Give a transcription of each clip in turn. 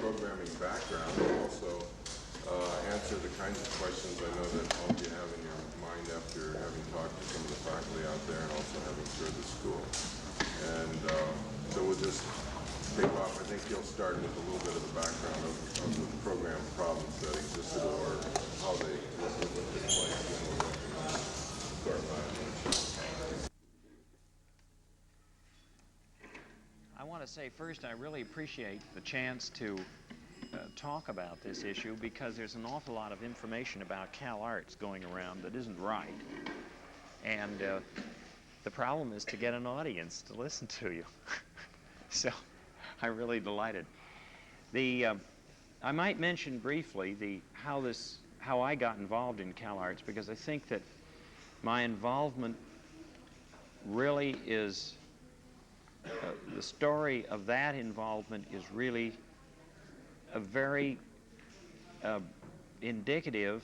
programming background and also answer the kinds of questions I know that all of you have in your mind after having talked to some of the faculty out there and also having toured the school. And so we'll just take off. I think you'll start with a little bit of the background of the program problems that existed or how they what took place when we're working on Thornton Ladd. I want to say first I really appreciate the chance to talk about this issue because there's an awful lot of information about CalArts going around that isn't right. And the problem is to get an audience to listen to you. So I'm really delighted. I might mention briefly how I got involved in CalArts, because I think that my involvement really is the story of that involvement is really a very indicative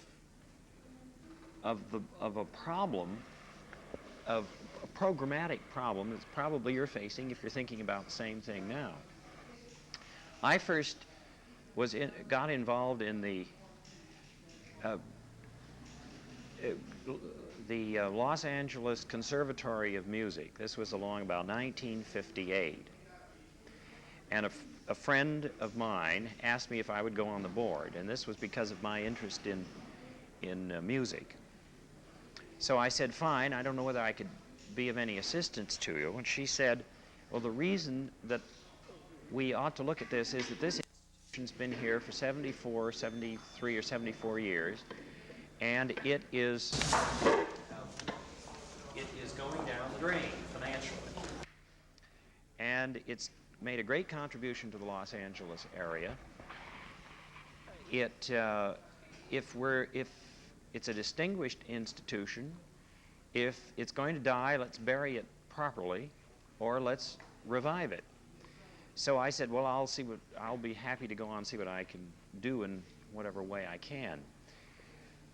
of a problem, of a programmatic problem that's probably you're facing if you're thinking about the same thing now. I first got involved in the Los Angeles Conservatory of Music. This was along about 1958. And a friend of mine asked me if I would go on the board, and this was because of my interest in music. So I said, fine, I don't know whether I could be of any assistance to you. And she said, well, the reason that we ought to look at this is that this institution's been here for 73 or 74 years, and it is going down the drain financially. And it's made a great contribution to the Los Angeles area. If it's a distinguished institution, if it's going to die, let's bury it properly, or let's revive it. So I said, well, I'll be happy to go on and see what I can do in whatever way I can.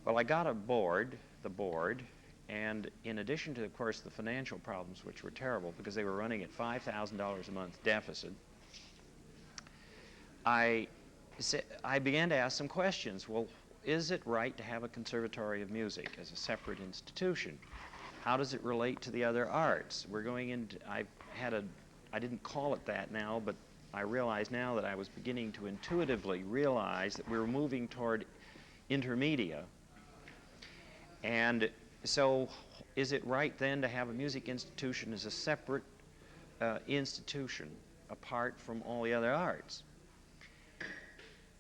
Well, I got the board, and in addition to, of course, the financial problems, which were terrible because they were running at $5,000 a month deficit, I began to ask some questions. Well, is it right to have a conservatory of music as a separate institution? How does it relate to the other arts? We're going into, I didn't call it that now, but I realize now that I was beginning to intuitively realize that we were moving toward intermedia. And so is it right then to have a music institution as a separate institution apart from all the other arts?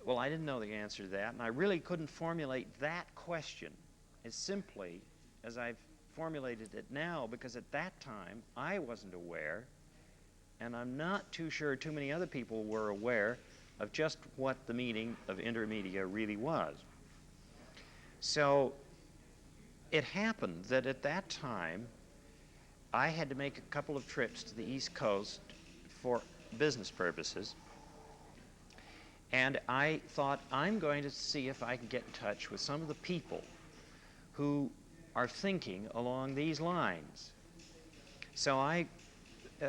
Well, I didn't know the answer to that, and I really couldn't formulate that question as simply as I've formulated it now, because at that time I wasn't aware, and I'm not too sure too many other people were aware of just what the meaning of intermedia really was. So it happened that at that time I had to make a couple of trips to the East Coast for business purposes, and I thought, I'm going to see if I can get in touch with some of the people who are thinking along these lines. So I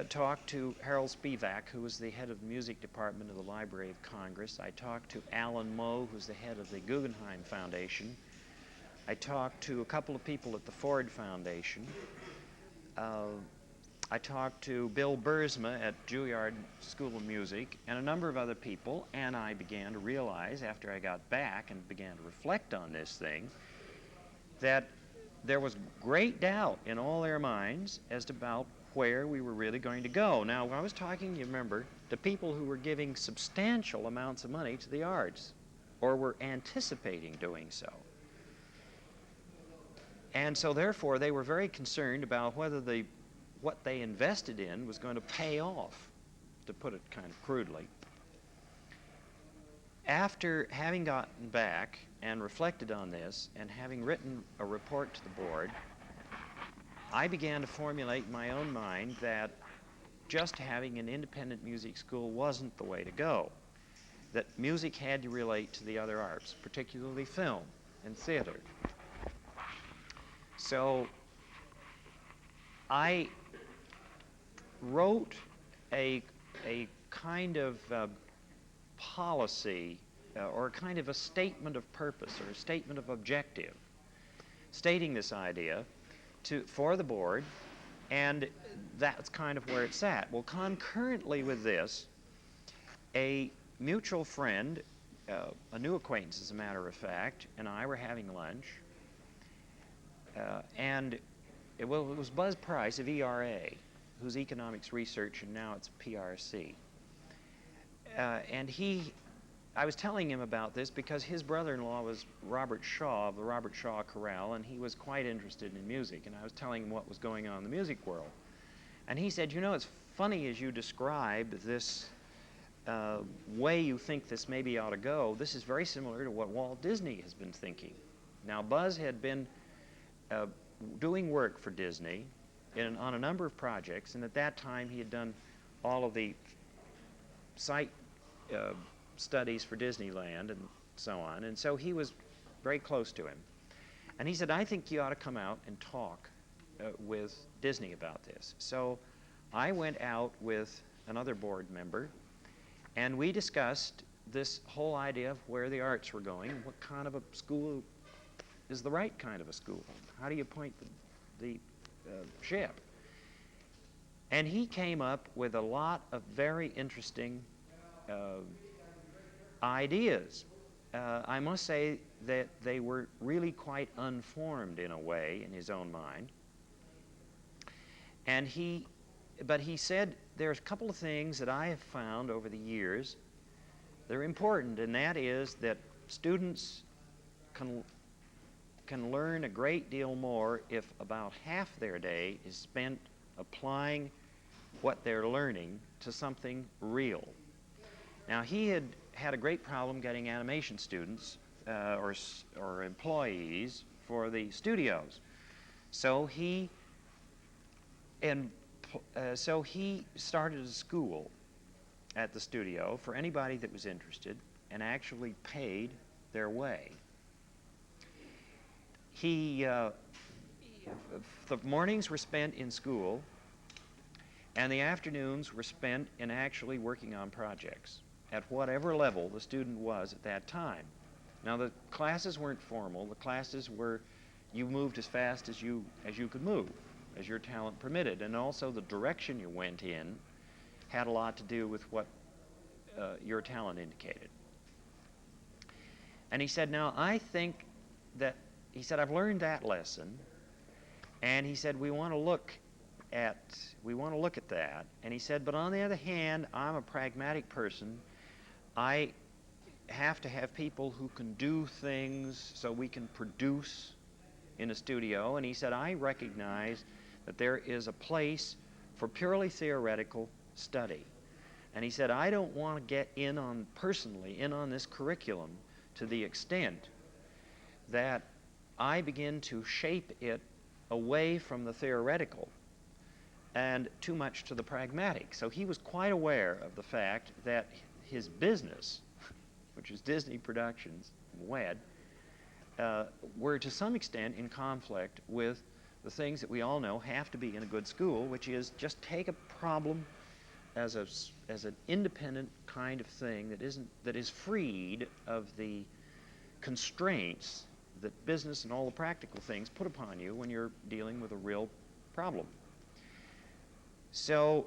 talked to Harold Spivak, who was the head of the music department of the Library of Congress. I talked to Alan Moe, who's the head of the Guggenheim Foundation. I talked to a couple of people at the Ford Foundation. I talked to Bill Bursma at Juilliard School of Music and a number of other people, and I began to realize after I got back and began to reflect on this thing that there was great doubt in all their minds as to about where we were really going to go. Now, I was talking, you remember, to people who were giving substantial amounts of money to the arts, or were anticipating doing so. And so, therefore, they were very concerned about whether what they invested in was going to pay off, to put it kind of crudely. After having gotten back and reflected on this, and having written a report to the board, I began to formulate in my own mind that just having an independent music school wasn't the way to go. That music had to relate to the other arts, particularly film and theater. So I wrote a kind of policy or kind of a statement of purpose or a statement of objective, stating this idea for the board, and that's kind of where it's at. Well, concurrently with this, a mutual friend, a new acquaintance as a matter of fact, and I were having lunch, and it was Buzz Price of ERA, who's economics research, and now it's PRC. And I was telling him about this because his brother-in-law was Robert Shaw of the Robert Shaw Chorale, and he was quite interested in music, and I was telling him what was going on in the music world. And he said, you know, it's funny as you describe this way you think this maybe ought to go. This is very similar to what Walt Disney has been thinking. Now, Buzz had been doing work for Disney on a number of projects, and at that time he had done all of the site studies for Disneyland and so on, and so he was very close to him. And he said, I think you ought to come out and talk with Disney about this. So I went out with another board member, and we discussed this whole idea of where the arts were going, what kind of a school is the right kind of a school. How do you point the ship? And he came up with a lot of very interesting ideas. I must say that they were really quite unformed in a way in his own mind. And but he said there's a couple of things that I have found over the years that are important, and that is that students can learn a great deal more if about half their day is spent applying what they're learning to something real. Now, he had a great problem getting animation students or employees for the studios. So he started a school at the studio for anybody that was interested and actually paid their way. The mornings were spent in school, and the afternoons were spent in actually working on projects at whatever level the student was at that time. Now, the classes weren't formal. The classes were, you moved as fast as you could move, as your talent permitted, and also the direction you went in had a lot to do with what your talent indicated. And he said, now, I think that, he said, I've learned that lesson, and he said, we want to look at that. And he said, but on the other hand, I'm a pragmatic person. I have to have people who can do things so we can produce in a studio. And he said, I recognize that there is a place for purely theoretical study. And he said, I don't want to get personally in on this curriculum to the extent that I begin to shape it away from the theoretical and too much to the pragmatic. So he was quite aware of the fact that his business, which is Disney Productions, WED, were to some extent in conflict with the things that we all know have to be in a good school, which is just take a problem as an independent kind of thing that is freed of the constraints that business and all the practical things put upon you when you're dealing with a real problem. So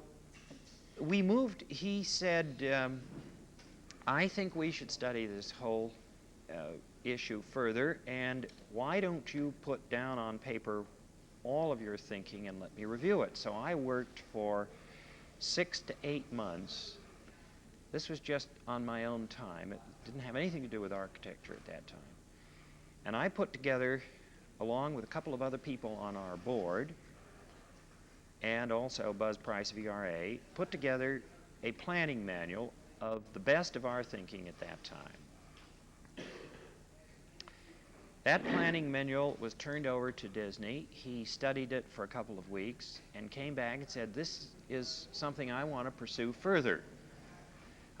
we moved, he said, I think we should study this whole issue further, and why don't you put down on paper all of your thinking and let me review it. So I worked for 6 to 8 months. This was just on my own time. It didn't have anything to do with architecture at that time. And I put together, along with a couple of other people on our board, and also Buzz Price of ERA, put together a planning manual of the best of our thinking at that time. That planning manual was turned over to Disney. He studied it for a couple of weeks and came back and said, this is something I want to pursue further.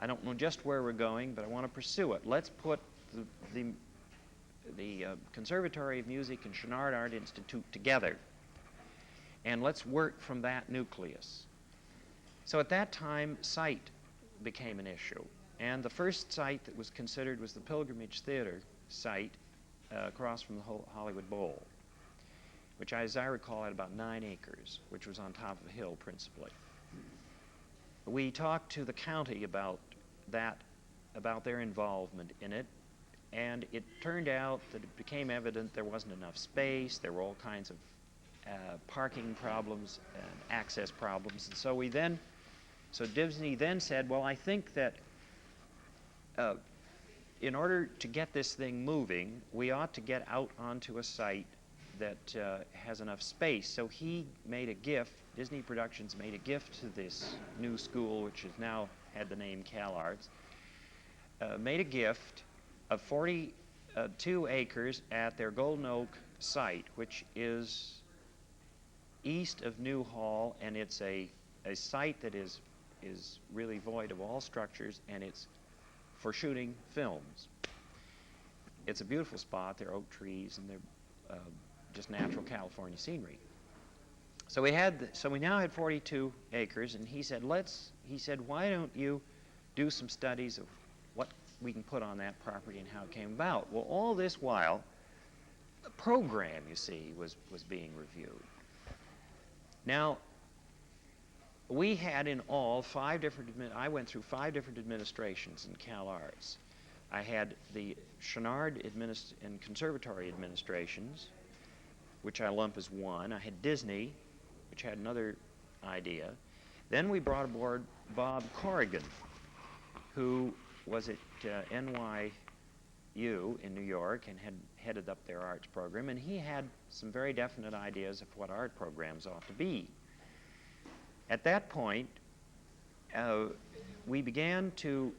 I don't know just where we're going, but I want to pursue it. Let's put the Conservatory of Music and Chouinard Art Institute together, and let's work from that nucleus. So at that time, sight became an issue. And the first site that was considered was the Pilgrimage Theater site across from the Hollywood Bowl, which, as I recall, had about 9 acres, which was on top of a hill principally. We talked to the county about that, about their involvement in it, and it turned out that it became evident there wasn't enough space. There were all kinds of parking problems and access problems, and so Disney then said, well, I think that in order to get this thing moving, we ought to get out onto a site that has enough space. So he made a gift, Disney Productions made a gift to this new school, which has now had the name CalArts, made a gift of 42 acres at their Golden Oak site, which is east of New Hall, and it's a site that is really void of all structures, and it's for shooting films. It's a beautiful spot. There are oak trees, and they're just natural California scenery. So we now had 42 acres, and he said, why don't you do some studies of what we can put on that property and how it came about? Well, all this while, the program, you see, was being reviewed. Now, we had in all 5 different, I went through 5 different administrations in CalArts. I had the Chenard and Conservatory administrations, which I lump as one. I had Disney, which had another idea. Then we brought aboard Bob Corrigan, who was at NYU in New York and had headed up their arts program, and he had some very definite ideas of what art programs ought to be. At that point, we began to,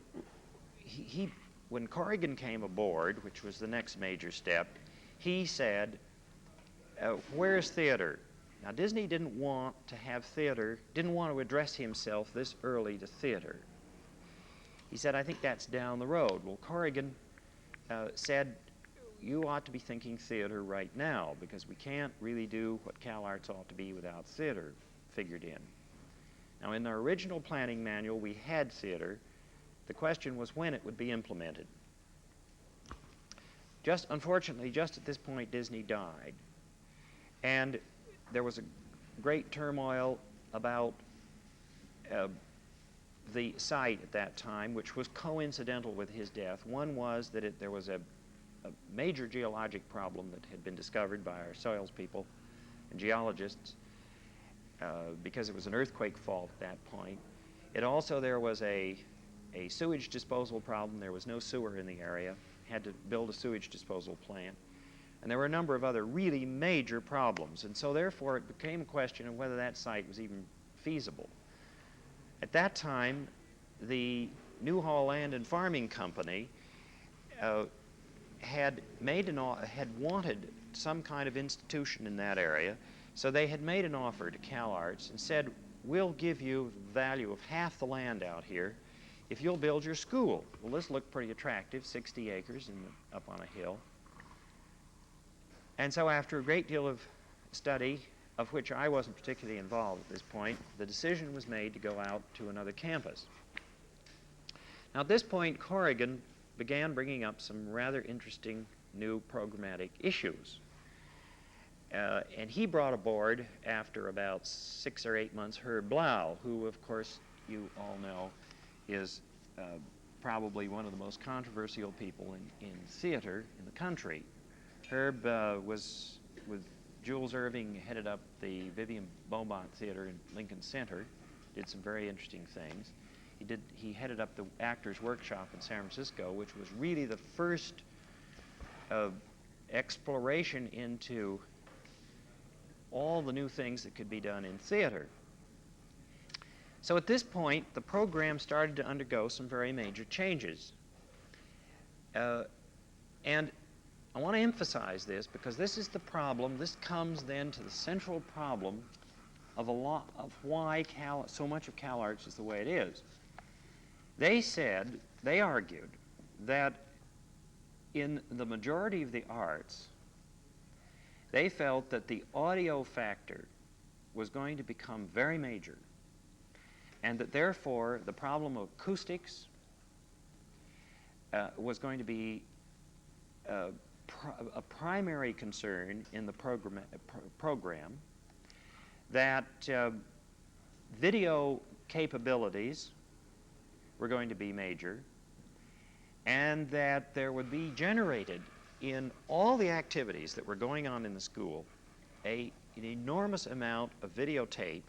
when Corrigan came aboard, which was the next major step, he said, where's theater? Now, Disney didn't want to have theater, didn't want to address himself this early to theater. He said, I think that's down the road. Well, Corrigan said, you ought to be thinking theater right now, because we can't really do what CalArts ought to be without theater figured in. Now, in our original planning manual, we had theater. The question was when it would be implemented. Unfortunately, just at this point, Disney died. And there was a great turmoil about the site at that time, which was coincidental with his death. One was that there was a major geologic problem that had been discovered by our soils people and geologists, because it was an earthquake fault at that point. There was a sewage disposal problem. There was no sewer in the area. Had to build a sewage disposal plant. And there were a number of other really major problems. And so therefore it became a question of whether that site was even feasible. At that time, the Newhall Land and Farming Company had wanted some kind of institution in that area. So they had made an offer to CalArts and said, we'll give you the value of half the land out here if you'll build your school. Well, this looked pretty attractive, 60 acres up on a hill. And so after a great deal of study, of which I wasn't particularly involved at this point, the decision was made to go out to another campus. Now, at this point, Corrigan began bringing up some rather interesting new programmatic issues. And he brought aboard, after about 6 or 8 months, Herb Blau, who, of course, you all know is probably one of the most controversial people in theater in the country. Herb was, with Jules Irving, headed up the Vivian Beaumont Theater in Lincoln Center, did some very interesting things. He headed up the Actors Workshop in San Francisco, which was really the first exploration into all the new things that could be done in theater. So at this point, the program started to undergo some very major changes. And I want to emphasize this because this is the problem. This comes then to the central problem of why so much of CalArts is the way it is. They argued that in the majority of the arts, they felt that the audio factor was going to become very major, and that therefore the problem of acoustics was going to be a primary concern in the program, that video capabilities were going to be major, and that there would be generated in all the activities that were going on in the school an enormous amount of videotape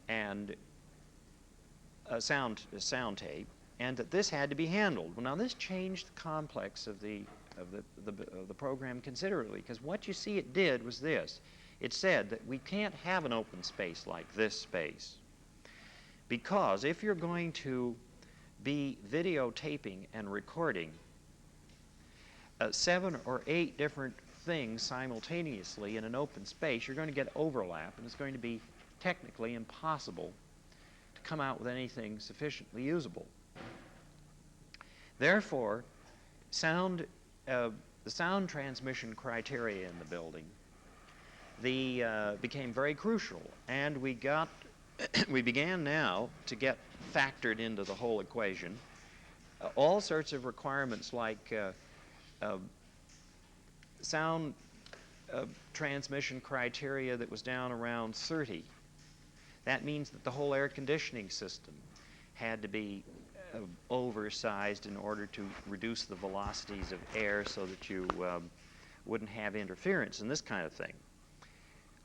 and sound tape, and that this had to be handled. Well, now this changed the complex of the program considerably, because what you see it did was this. It said that we can't have an open space like this space, because if you're going to be videotaping and recording 7 or 8 different things simultaneously in an open space, you're going to get overlap, and it's going to be technically impossible to come out with anything sufficiently usable. Therefore, the sound transmission criteria in the building became very crucial, and we began now to get factored into the whole equation all sorts of requirements like sound transmission criteria that was down around 30. That means that the whole air conditioning system had to be oversized in order to reduce the velocities of air so that you wouldn't have interference and this kind of thing.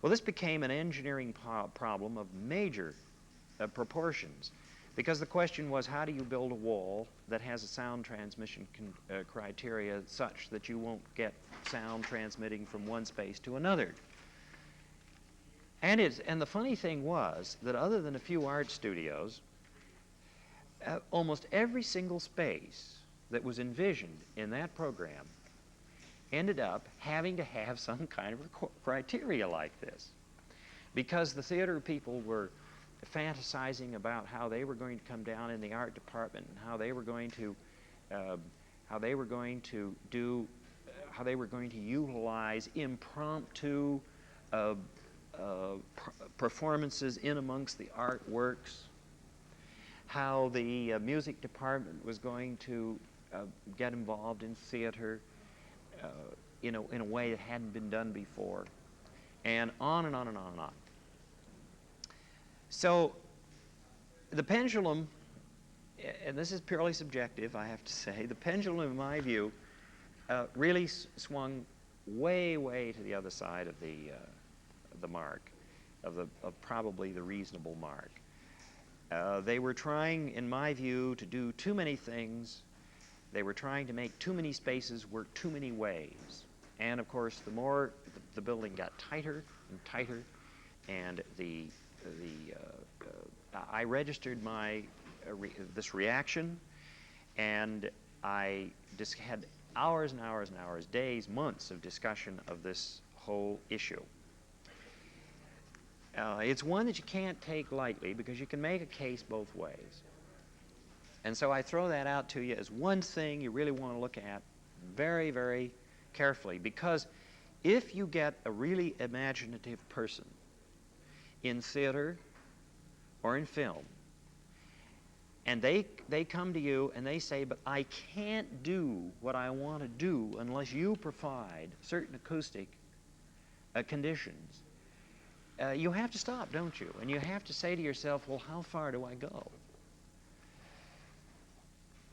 Well, this became an engineering problem of major proportions, because the question was, how do you build a wall that has a sound transmission criteria such that you won't get sound transmitting from one space to another? And the funny thing was that other than a few art studios, almost every single space that was envisioned in that program ended up having to have some kind of criteria like this, because the theater people were fantasizing about how they were going to come down in the art department and how they were going to utilize impromptu performances in amongst the artworks, how the music department was going to get involved in theater in a way that hadn't been done before, and on and on and on and on. So the pendulum, and this is purely subjective, I have to say, the pendulum, in my view, really swung way, way to the other side of the mark, of probably the reasonable mark. They were trying, in my view, to do too many things. They were trying to make too many spaces work too many ways. And of course, the more the building got tighter and tighter, and I registered this reaction, and I just had hours and hours and hours, days, months of discussion of this whole issue. It's one that you can't take lightly, because you can make a case both ways. And so I throw that out to you as one thing you really want to look at very, very carefully, because if you get a really imaginative person in theater or in film, and they come to you and they say, but I can't do what I want to do unless you provide certain acoustic conditions, you have to stop, don't you? And you have to say to yourself, well, how far do I go?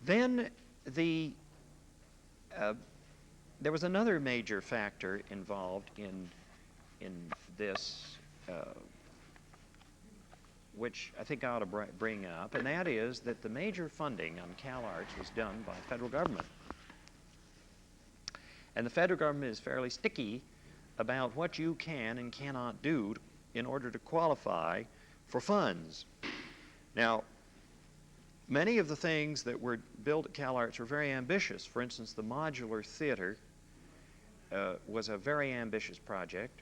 Then there was another major factor involved in this, which I think I ought to bring up, and that is that the major funding on CalArts was done by the federal government. And the federal government is fairly sticky about what you can and cannot do in order to qualify for funds. Now, many of the things that were built at CalArts were very ambitious. For instance, the Modular Theater was a very ambitious project,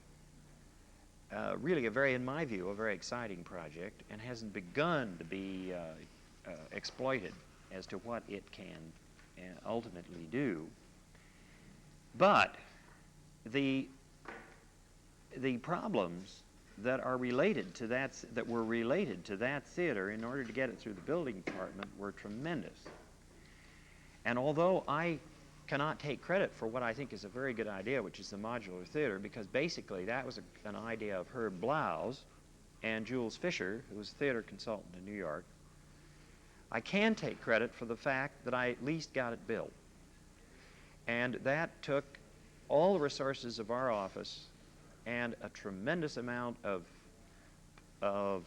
really in my view, a very exciting project, and hasn't begun to be exploited as to what it can ultimately do. But the problems that are related to that theater in order to get it through the building department were tremendous. And although I cannot take credit for what I think is a very good idea, which is the modular theater, because basically that was an idea of Herb Blau's and Jules Fisher, who was a theater consultant in New York, I can take credit for the fact that I at least got it built. And that took all the resources of our office and a tremendous amount of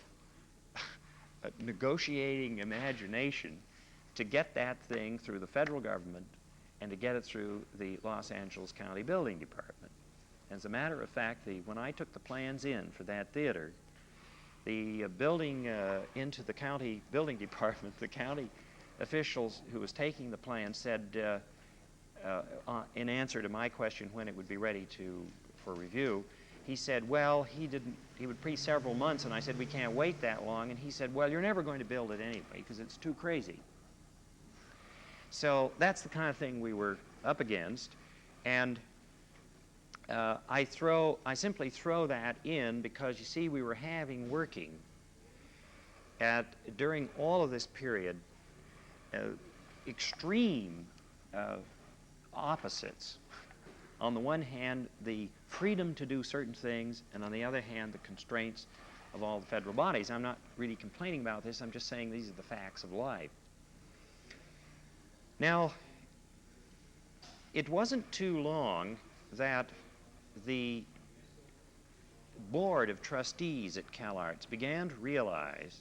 negotiating imagination to get that thing through the federal government and to get it through the Los Angeles County Building Department. As a matter of fact, when I took the plans in for that theater, the building into the county building department, the county officials who was taking the plan said, in answer to my question when it would be ready for review, he said, well, he would pre several months, and I said, we can't wait that long, and he said, well, you're never going to build it anyway because it's too crazy. So that's the kind of thing we were up against, and I simply throw that in because, you see, we were working during all of this period, extreme opposites. On the one hand, the freedom to do certain things, and on the other hand, the constraints of all the federal bodies. I'm not really complaining about this, I'm just saying these are the facts of life. Now, it wasn't too long that the board of trustees at CalArts began to realize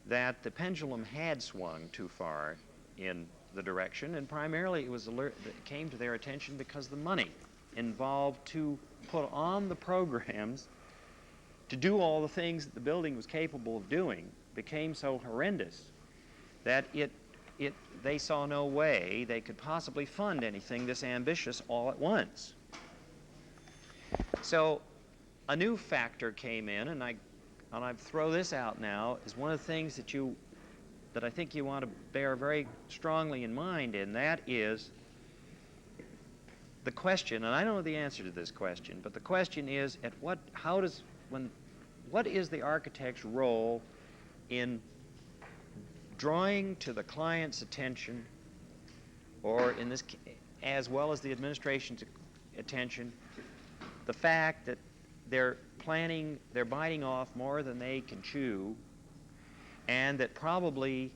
that the pendulum had swung too far in the direction, and primarily it came to their attention because the money involved to put on the programs to do all the things that the building was capable of doing became so horrendous that they saw no way they could possibly fund anything this ambitious all at once. So a new factor came in, and I throw this out now as one of the things that I think you want to bear very strongly in mind, and that is the question, and I don't know the answer to this question, but the question is, what is the architect's role in drawing to the client's attention, or in this, as well as the administration's attention, the fact that they're biting off more than they can chew, and that probably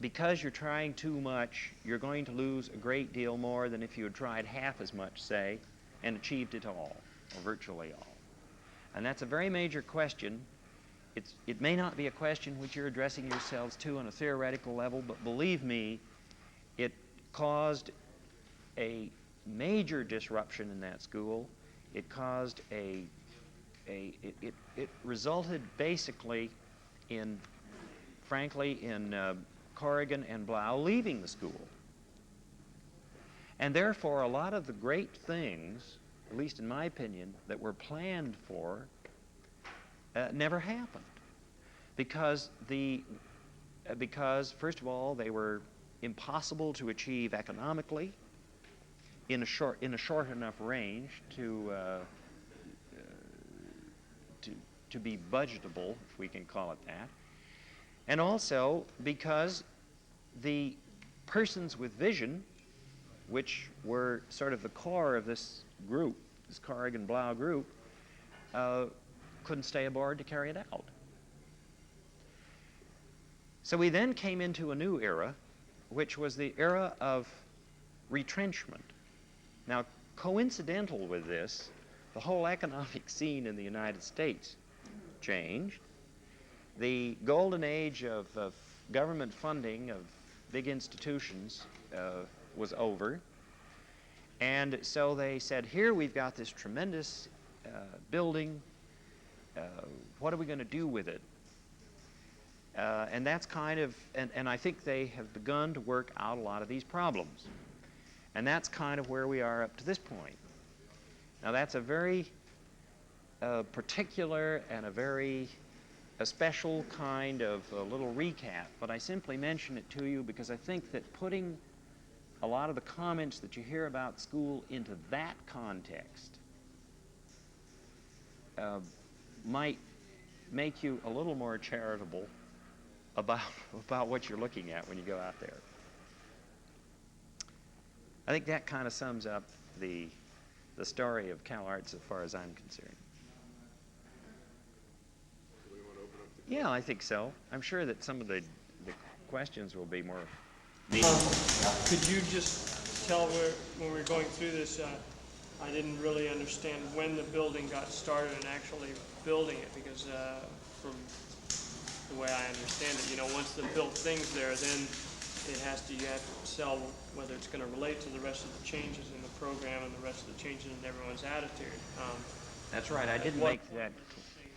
because you're trying too much, you're going to lose a great deal more than if you had tried half as much, say, and achieved it all, or virtually all. And that's a very major question. It may not be a question which you're addressing yourselves to on a theoretical level, but believe me, it caused a major disruption in that school. It caused it resulted basically in, frankly, in Corrigan and Blau leaving the school. And therefore, a lot of the great things, at least in my opinion, that were planned for never happened. Because first of all, they were impossible to achieve economically in a short enough range to be budgetable, if we can call it that. And also because the persons with vision, which were sort of the core of this group, this Corrigan Blau group, couldn't stay aboard to carry it out. So we then came into a new era, which was the era of retrenchment. Now, coincidental with this, the whole economic scene in the United States changed. The golden age of government funding of big institutions was over. And so they said, here we've got this tremendous building. What are we going to do with it? And that's kind of, and I think they have begun to work out a lot of these problems. And that's kind of where we are up to this point. Now that's a very particular and a special kind of little recap, but I simply mention it to you because I think that putting a lot of the comments that you hear about school into that context might make you a little more charitable about what you're looking at when you go out there. I think that kind of sums up the story of CalArts as far as I'm concerned. Yeah, I think so. I'm sure that some of the questions will be more meaningful. Could you just tell when we were going through this, I didn't really understand when the building got started and actually building it, because from the way I understand it, you know, once the built thing's there, then you have to sell whether it's going to relate to the rest of the changes in the program and the rest of the changes in everyone's attitude. That's right. I didn't make that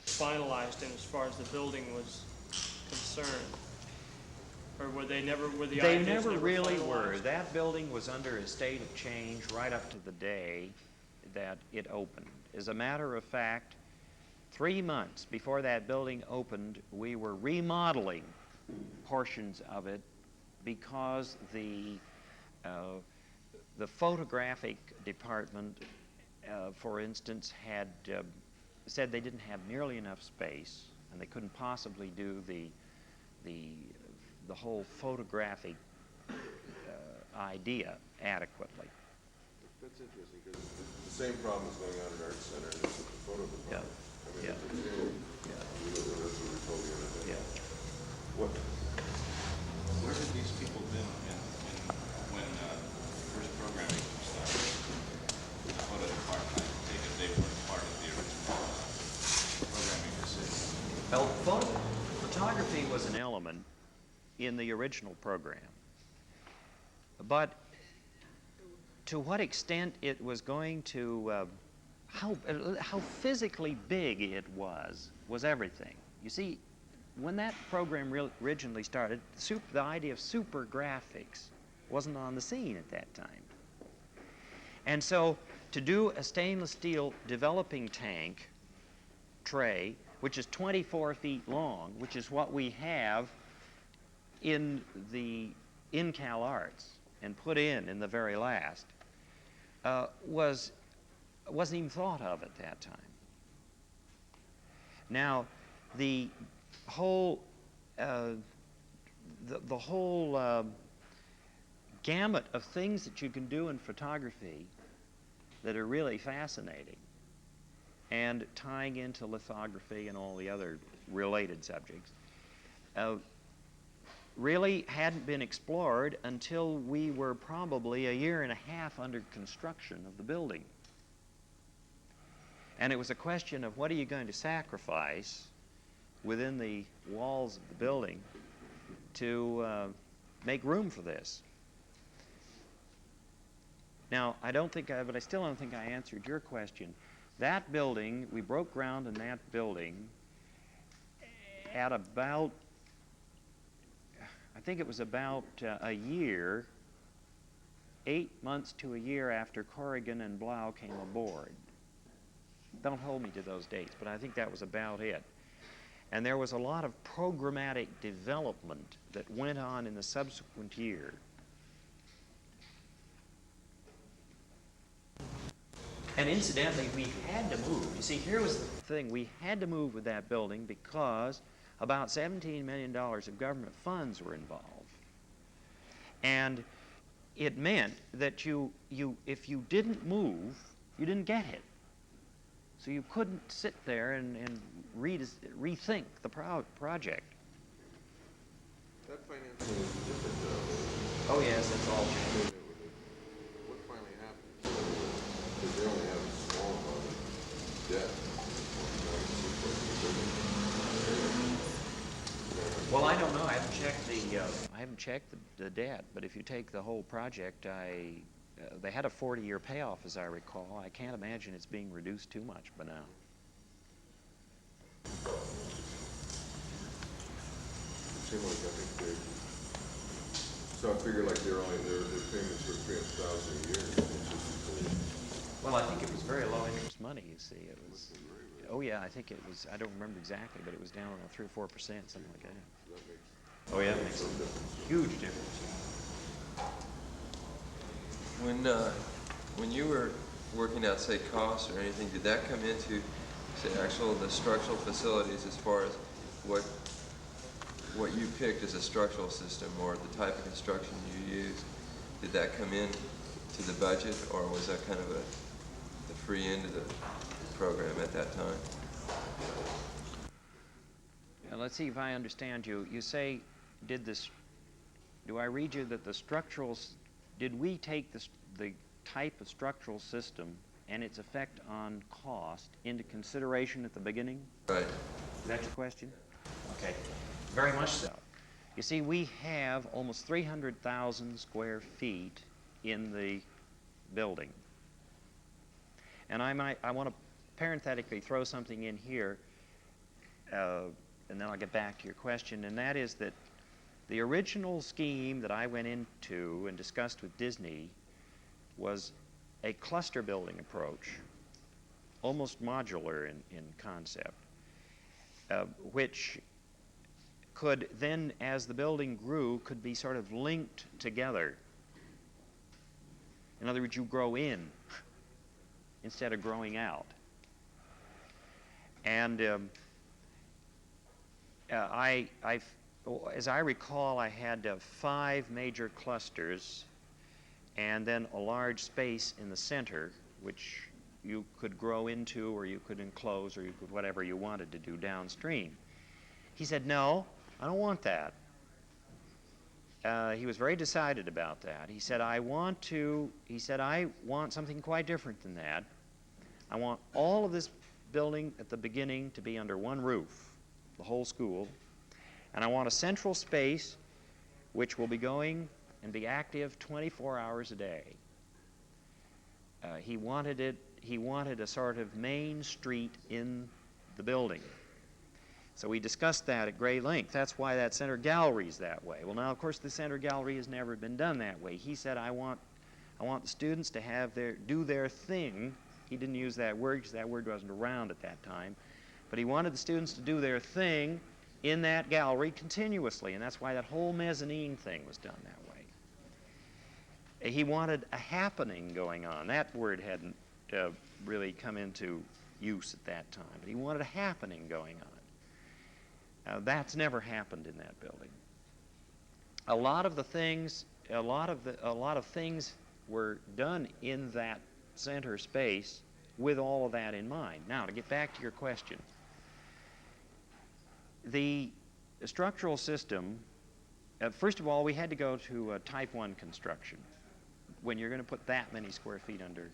finalized in as far as the building was concerned, or were they never? Were the They ideas never really finalized? were. That building was under a state of change right up to the day that it opened. As a matter of fact, 3 months before that building opened, we were remodeling portions of it because the photographic department, for instance, had said they didn't have nearly enough space, and they couldn't possibly do the whole photographic idea adequately. That's interesting, because the same problem is going on at Art Center, and it's with the photo department. I mean, it's a thing. That's what we told the other day. What? Where had these people been when first programming started? The photo department, I take it they weren't part of the original programming decision. Well, photography was an element in the original program, but to what extent it was going to, how physically big it was everything. You see, when that program originally started, the idea of super graphics wasn't on the scene at that time. And so to do a stainless steel developing tank tray, which is 24 feet long, which is what we have in CalArts and put in the very last, wasn't even thought of at that time. Now, the whole the whole gamut of things that you can do in photography that are really fascinating, and tying into lithography and all the other related subjects, really hadn't been explored until we were probably 1.5 years under construction of the building. And it was a question of what are you going to sacrifice within the walls of the building to make room for this. Now, but I still don't think I answered your question. That building, we broke ground in that building at about, I think it was about a year, 8 months to a year after Corrigan and Blau came aboard. Don't hold me to those dates, but I think that was about it. And there was a lot of programmatic development that went on in the subsequent year. And incidentally, we had to move. You see, here was the thing. We had to move with that building because about $17 million of government funds were involved. And it meant that if you didn't move, you didn't get it. So you couldn't sit there and rethink the project. That financing is different, though. Oh, yes, that's all changed. What finally happened? Because they only have a small amount of debt. Well, I don't know. I haven't checked the debt. But if you take the whole project, they had a 40-year payoff, as I recall. I can't imagine it's being reduced too much by now. So I figure like their payments were $300,000 a year. Well, I think it was very low interest money. You see, it was. Oh yeah, I think it was. I don't remember exactly, but it was down around 3 or 4%, something like that. Oh yeah, it makes a huge difference. When you were working out, say, costs or anything, did that come into, say, the structural facilities as far as what you picked as a structural system or the type of construction you used? Did that come in to the budget, or was that kind of the free end of the program at that time? Now, let's see if I understand you. You say, do I read you that the did we take the type of structural system and its effect on cost into consideration at the beginning? Right. Is that your question? Okay, very much so. You see, we have almost 300,000 square feet in the building. And I want to parenthetically throw something in here, and then I'll get back to your question, and that is that the original scheme that I went into and discussed with Disney was a cluster building approach, almost modular in concept, which could then, as the building grew, could be sort of linked together. In other words, you grow in instead of growing out. And as I recall, I had 5 major clusters and then a large space in the center, which you could grow into, or you could enclose, or you could whatever you wanted to do downstream. He said, no, I don't want that. He was very decided about that. He said, I want something quite different than that. I want all of this building at the beginning to be under one roof, the whole school. And I want a central space which will be going and be active 24 hours a day. He wanted a sort of main street in the building. So we discussed that at great length. That's why that center gallery is that way. Well, now, of course, the center gallery has never been done that way. He said, I want the students to do their thing. He didn't use that word because that word wasn't around at that time. But he wanted the students to do their thing in that gallery continuously, and that's why that whole mezzanine thing was done that way. He wanted a happening going on. That word hadn't really come into use at that time, but he wanted a happening going on. That's never happened in that building. A lot of things were done in that center space with all of that in mind. Now, to get back to your question, the structural system, first of all, we had to go to a type 1 construction when you're going to put that many square feet under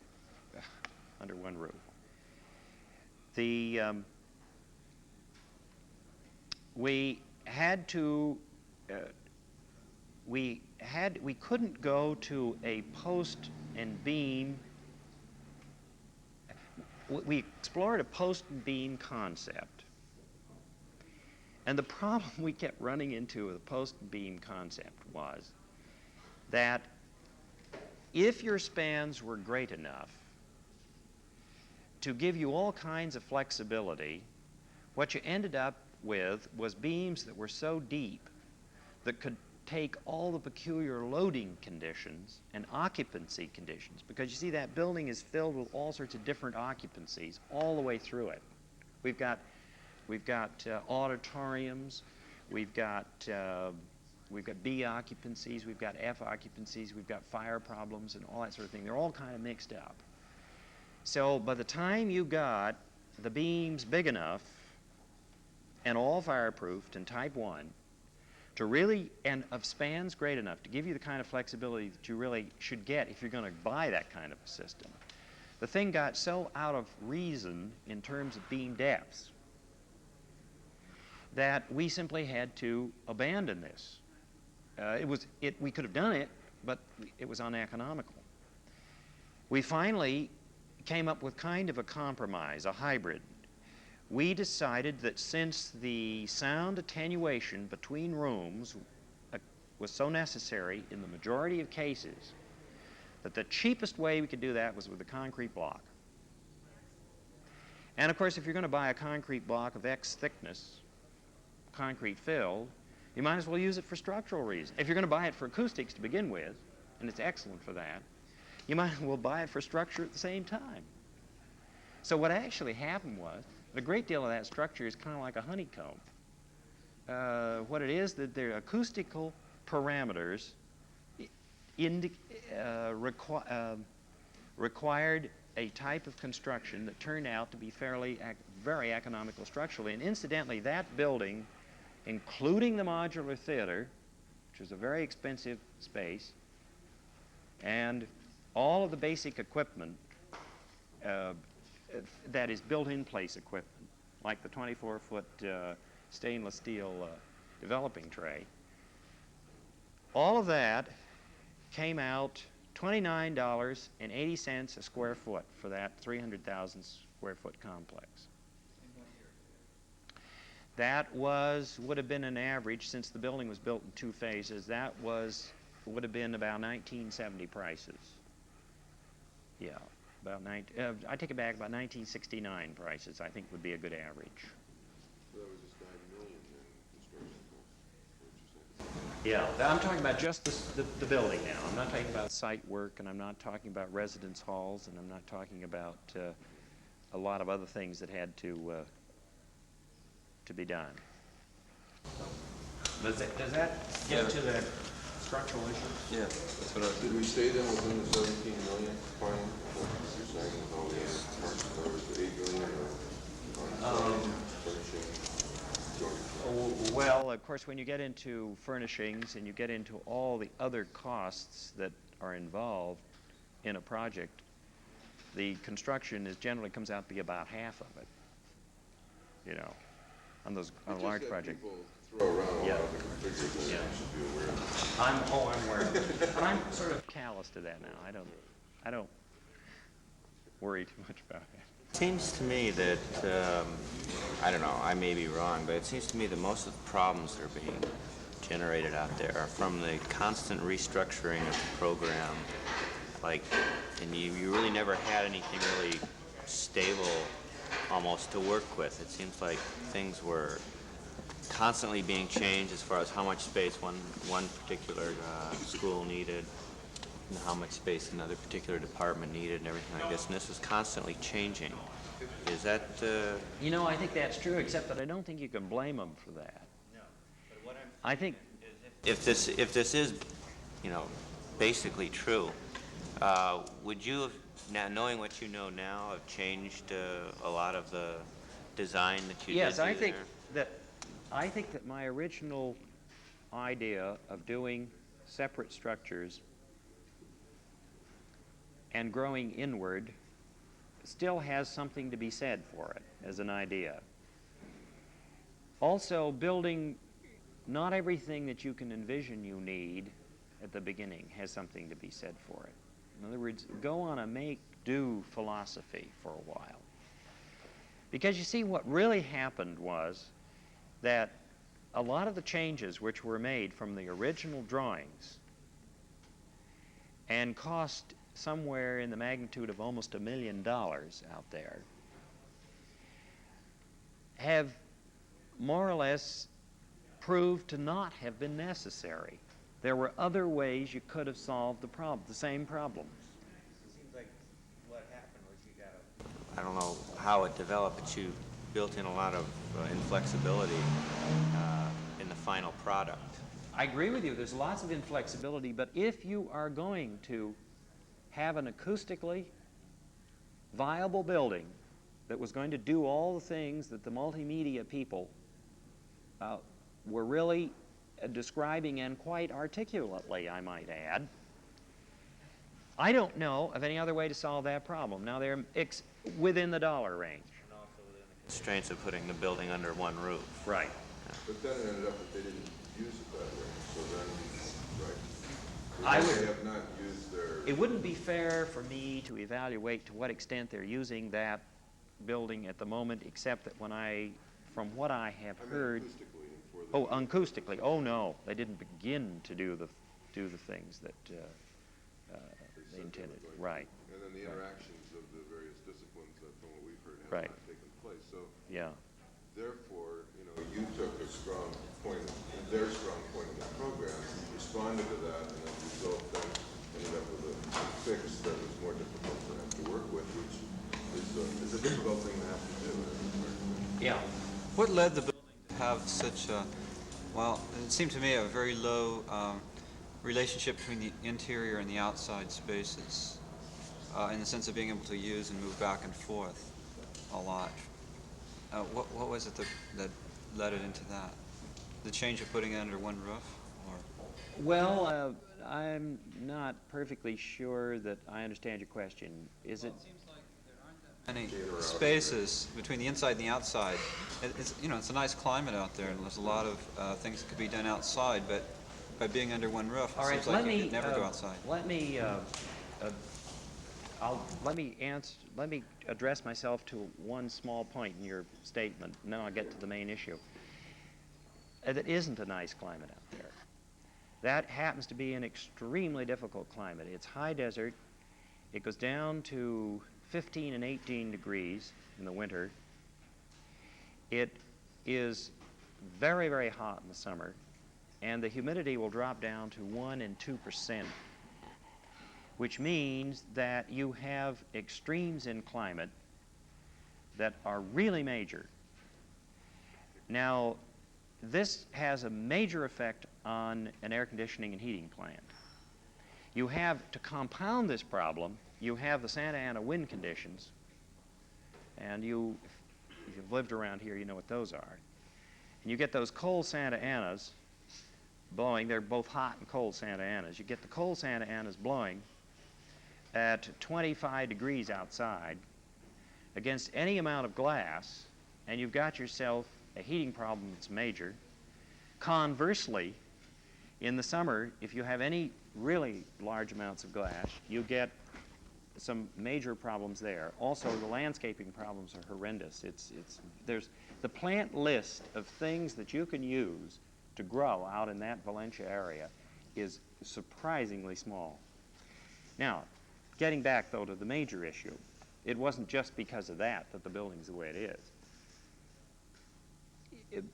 one roof. We couldn't go to a post and beam. We explored a post and beam concept. And the problem we kept running into with the post and beam concept was that if your spans were great enough to give you all kinds of flexibility, what you ended up with was beams that were so deep that could take all the peculiar loading conditions and occupancy conditions, because you see that building is filled with all sorts of different occupancies all the way through it. We've got auditoriums, we've got B occupancies, we've got F occupancies, we've got fire problems and all that sort of thing. They're all kind of mixed up. So by the time you got the beams big enough and all fireproofed and type 1 to really, and of spans great enough to give you the kind of flexibility that you really should get if you're going to buy that kind of a system, the thing got so out of reason in terms of beam depths that we simply had to abandon this. We could have done it, but it was uneconomical. We finally came up with kind of a compromise, a hybrid. We decided that since the sound attenuation between rooms was so necessary in the majority of cases, that the cheapest way we could do that was with a concrete block. And of course, if you're going to buy a concrete block of X thickness, concrete filled, you might as well use it for structural reasons. If you're going to buy it for acoustics to begin with, and it's excellent for that, you might as well buy it for structure at the same time. So what actually happened was, a great deal of that structure is kind of like a honeycomb. What it is, that their acoustical parameters required a type of construction that turned out to be very economical structurally. And incidentally, that building, including the Modular Theater, which is a very expensive space, and all of the basic equipment that is built-in place equipment, like the 24-foot stainless steel developing tray, all of that came out $29.80 a square foot for that 300,000 square foot complex. That would have been an average, since the building was built in 2 phases, would have been about 1970 prices. Yeah, I take it back, about 1969 prices, I think would be a good average. So that was just $9 million in construction costs. Yeah, I'm talking about just the building now. I'm not talking about site work, and I'm not talking about residence halls, and I'm not talking about a lot of other things that had to be done. Does that get to the structural issues? Yeah, that's what I was Did we stay then within the 17 million final? You're saying with all the parts covers the 8 million or furnishing, joint? Well, of course, when you get into furnishings and you get into all the other costs that are involved in a project, the construction generally comes out to be about half of it, you know, on a large project. People throw around a Yeah. lot of different figures that Yeah. you should be aware of. I'm aware of it. But I'm sort of callous to that now. I don't worry too much about it. Seems to me that, I don't know, I may be wrong, but it seems to me that most of the problems that are being generated out there are from the constant restructuring of the program. Like, and you really never had anything really stable almost to work with. It seems like things were constantly being changed as far as how much space one particular school needed, and how much space another particular department needed, and everything like this. And this was constantly changing. Is that? You know, I think that's true, except that I don't think you can blame them for that. No. But what I think if this is, you know, basically true, would you have, now knowing what you know now, have changed a lot of the design that you yes, did do I think that my original idea of doing separate structures and growing inward still has something to be said for it as an idea. Also, building, not everything that you can envision you need at the beginning has something to be said for it. In other words, go on a make-do philosophy for a while. Because you see, what really happened was that a lot of the changes which were made from the original drawings and cost somewhere in the magnitude of almost $1 million out there have more or less proved to not have been necessary. There were other ways you could have solved the same problem. It seems like what happened was you got I don't know how it developed, but you built in a lot of inflexibility in the final product. I agree with you. There's lots of inflexibility, but if you are going to have an acoustically viable building that was going to do all the things that the multimedia people were really describing, and quite articulately, I might add, I don't know of any other way to solve that problem. Now, they're within the dollar range. And also within the constraints of putting the building under one roof. Right. But then it ended up that they didn't use it that way, so then, right. I would- They have not used their... It wouldn't be fair for me to evaluate to what extent they're using that building at the moment, except that from what I have heard... acoustically for the... Oh, acoustically. Oh, no. They didn't begin to do the things that they intended. Right. And then the interactions of the various disciplines that, from what we've heard, have Right. not taken place. So Yeah. therefore, you took a strong point, their strong point in the program, responded to that, and as a result then ended up with a fix that was more difficult for them to work with, which is a difficult thing to have to do. Yeah. What led the building to have such a, well, it seemed to me a very low relationship between the interior and the outside spaces, in the sense of being able to use and move back and forth a lot. What was it that led it into that? The change of putting it under one roof? Or? Well, I'm not perfectly sure that I understand your question. Is it? It seems like there aren't that many spaces between the inside and the outside. It's, you know, it's a nice climate out there, and there's a lot of things that could be done outside, but by being under one roof, it seems like you could never go outside. Let me let me address myself to one small point in your statement, and then I'll get to the main issue. That isn't a nice climate out there. That happens to be an extremely difficult climate. It's high desert. It goes down to 15 and 18 degrees in the winter. It is very, very hot in the summer, and the humidity will drop down to 1% and 2%, which means that you have extremes in climate that are really major. Now, this has a major effect on an air conditioning and heating plant. You have, to compound this problem, you have the Santa Ana wind conditions, and if you've lived around here, you know what those are. And you get those cold Santa Anas blowing. They're both hot and cold Santa Anas. You get the cold Santa Anas blowing at 25 degrees outside against any amount of glass, and you've got yourself a heating problem that's major. Conversely, in the summer, if you have any really large amounts of glass, you get some major problems there. Also, the landscaping problems are horrendous. There's the plant list of things that you can use to grow out in that Valencia area is surprisingly small. Now, getting back though to the major issue, it wasn't just because of that the building's the way it is.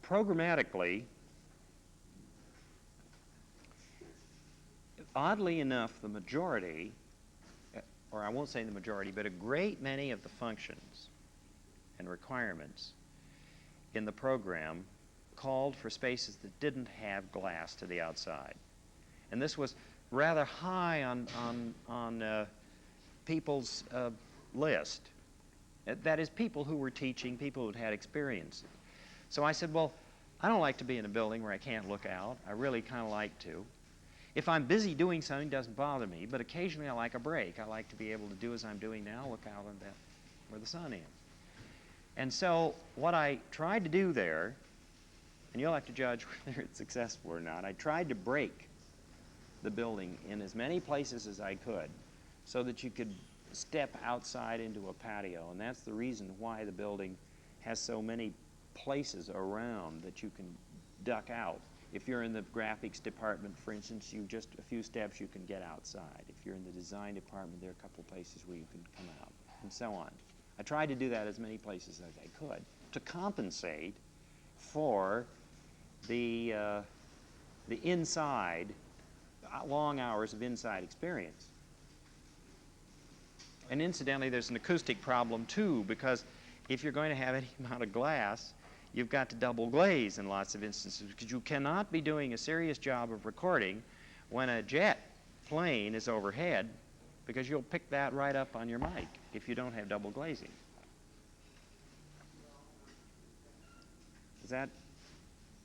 Programmatically, oddly enough, the majority, or I won't say the majority, but a great many of the functions and requirements in the program called for spaces that didn't have glass to the outside. And this was rather high on people's list. That is, people who were teaching, people who'd had experience. So I said, well, I don't like to be in a building where I can't look out. I really kind of like to. If I'm busy doing something, it doesn't bother me, but occasionally I like a break. I like to be able to do as I'm doing now, look out on where the sun is. And so what I tried to do there, and you'll have to judge whether it's successful or not, I tried to break the building in as many places as I could so that you could step outside into a patio, and that's the reason why the building has so many places around that you can duck out. If you're in the graphics department, for instance, you just a few steps you can get outside. If you're in the design department, there are a couple places where you can come out, and so on. I tried to do that as many places as I could to compensate for the inside, long hours of inside experience. And incidentally, there's an acoustic problem too, because if you're going to have any amount of glass, you've got to double glaze in lots of instances, because you cannot be doing a serious job of recording when a jet plane is overhead, because you'll pick that right up on your mic if you don't have double glazing. Is that?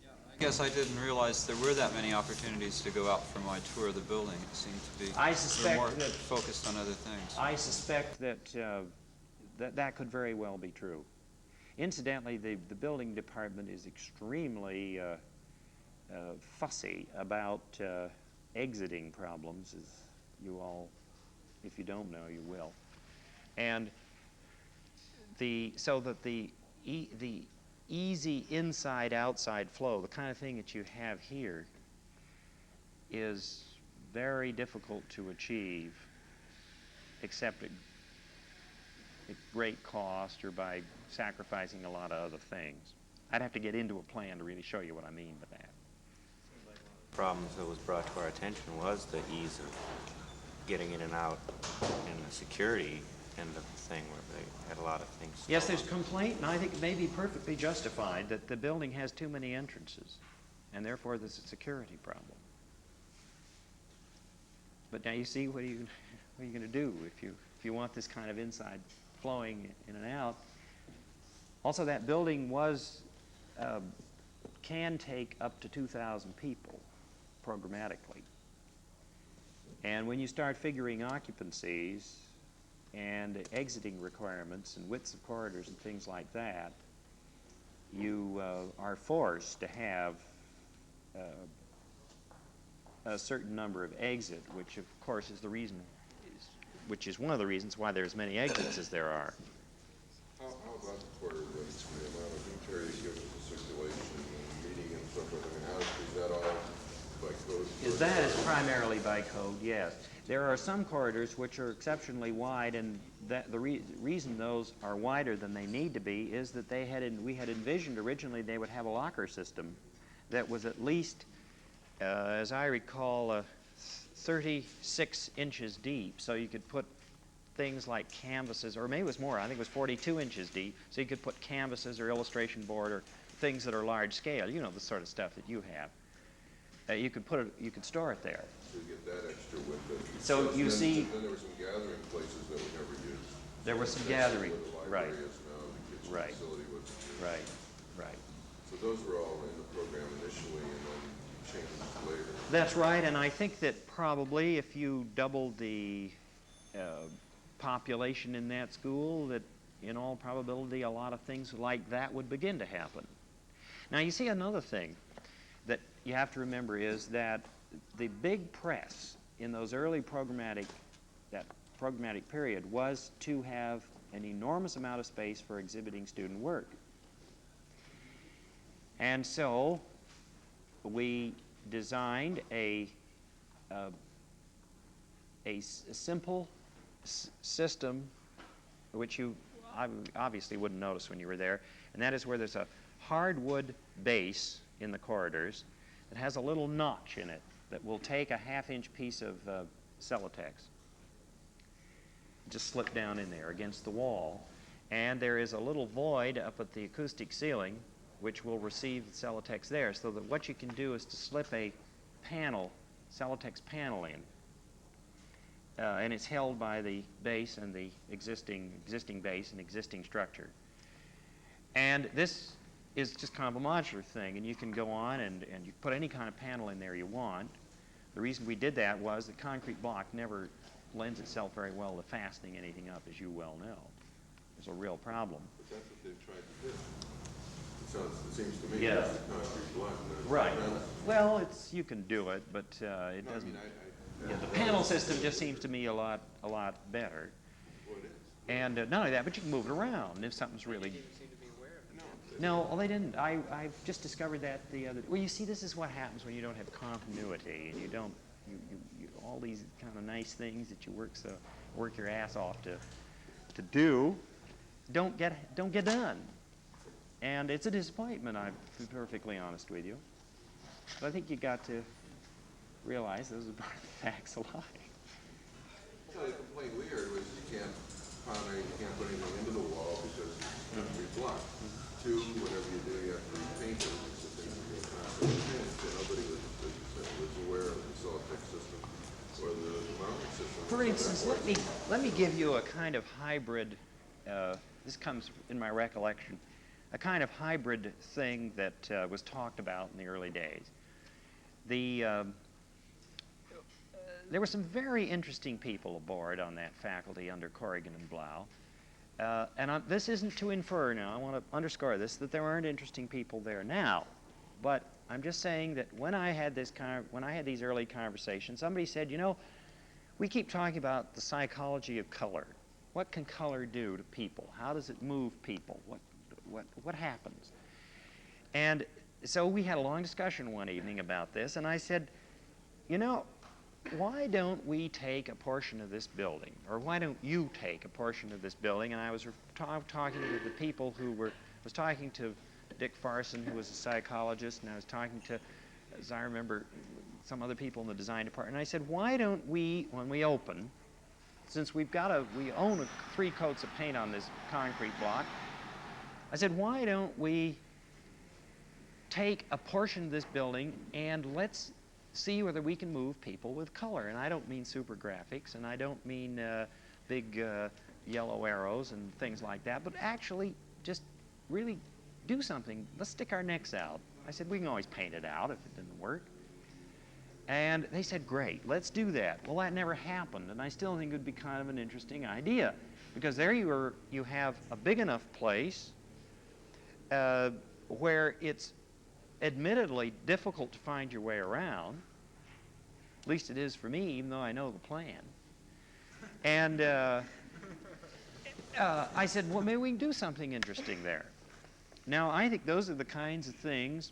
Yeah, I guess I didn't realize there were that many opportunities to go out for my tour of the building. It seemed to be more focused on other things. I suspect that that could very well be true. Incidentally, the building department is extremely fussy about exiting problems, as you all, if you don't know, you will. And so that the easy inside-outside flow, the kind of thing that you have here, is very difficult to achieve, except at great cost or by sacrificing a lot of other things. I'd have to get into a plan to really show you what I mean by that. Problems that was brought to our attention was the ease of getting in and out and the security end of the thing where they had a lot of things. Yes, there's complaint, and I think it may be perfectly justified that the building has too many entrances, and therefore there's a security problem. But now you see, what are you going to do if you want this kind of inside flowing in and out? Also, that building can take up to 2,000 people programmatically. And when you start figuring occupancies and exiting requirements and widths of corridors and things like that, you are forced to have a certain number of exit, which of course is which is one of the reasons why there's many exits as there are. How about the quarter widths, the amount of interior you give it to circulation and meeting and so forth? I mean, is that all by code? That is primarily by code, yes. There are some corridors which are exceptionally wide, and the reason those are wider than they need to be is that we had envisioned originally they would have a locker system that was at least, as I recall, 36 inches deep. So you could put things like canvases, or maybe it was more, I think it was 42 inches deep, so you could put canvases or illustration board or things that are large scale, you know, the sort of stuff that you have. You could store it there. So you get that extra width. So you see, then there were some gathering places that we never used. there was some gathering, Where the right, library is now, the kitchen Right. facility was. right. So those were all in the program initially and then changed later. That's right, and I think that probably if you doubled the population in that school, that in all probability a lot of things like that would begin to happen. Now you see, another thing that you have to remember is that the big press in those early programmatic period was to have an enormous amount of space for exhibiting student work. And so we designed a simple system, which you obviously wouldn't notice when you were there, and that is where there's a hardwood base in the corridors that has a little notch in it that will take a half-inch piece of Celotex, just slip down in there against the wall, and there is a little void up at the acoustic ceiling which will receive the Celotex there, so that what you can do is to slip a panel, Celotex panel in, and it's held by the base and the existing base and existing structure. And this is just kind of a modular thing, and you can go on and you put any kind of panel in there you want. The reason we did that was the concrete block never lends itself very well to fastening anything up, as you well know. It's a real problem. But that's what they've tried to do. It seems to me, Yeah. it's the concrete block. and then Right. the panel. Well, you can do it, but it No, I doesn't. mean, Yeah, the panel system just seems to me a lot better. Well, it is. And not only that, but you can move it around if something's really. No, well, they didn't. I've just discovered that the other. Well, you see, this is what happens when you don't have continuity, and you don't. You all these kind of nice things that you work your ass off to do, don't get done, and it's a disappointment. I'll be perfectly honest with you. But I think you got to realize those are part of the facts of life. So the complaint we heard was you can't put anything into the wall because it's concrete block. Two, whatever you do, you have to repaint it. It's the things that are constantly changed. And nobody was aware of the Celotex system or the mounting system. For instance, let me give you a kind of hybrid. This comes in my recollection, a kind of hybrid thing that was talked about in the early days. There were some very interesting people aboard on that faculty under Corrigan and Blau. This isn't to infer now, I want to underscore this, that there aren't interesting people there now. But I'm just saying that when I had these early conversations, somebody said, you know, we keep talking about the psychology of color. What can color do to people? How does it move people? What happens? And so we had a long discussion one evening about this, and I said, you know, why don't we take a portion of this building, or why don't you take a portion of this building? And I was talking to the people was talking to Dick Farson, who was a psychologist, and I was talking to, as I remember, some other people in the design department. And I said, why don't we, when we open, since we own 3 coats of paint on this concrete block, I said, why don't we take a portion of this building and let's see whether we can move people with color. And I don't mean super graphics, and I don't mean big yellow arrows and things like that, but actually just really do something. Let's stick our necks out. I said, we can always paint it out if it didn't work. And they said, great, let's do that. Well, that never happened, and I still think it would be kind of an interesting idea, because there you have a big enough place where it's admittedly difficult to find your way around. At least it is for me, even though I know the plan. And I said, well, maybe we can do something interesting there. Now, I think those are the kinds of things,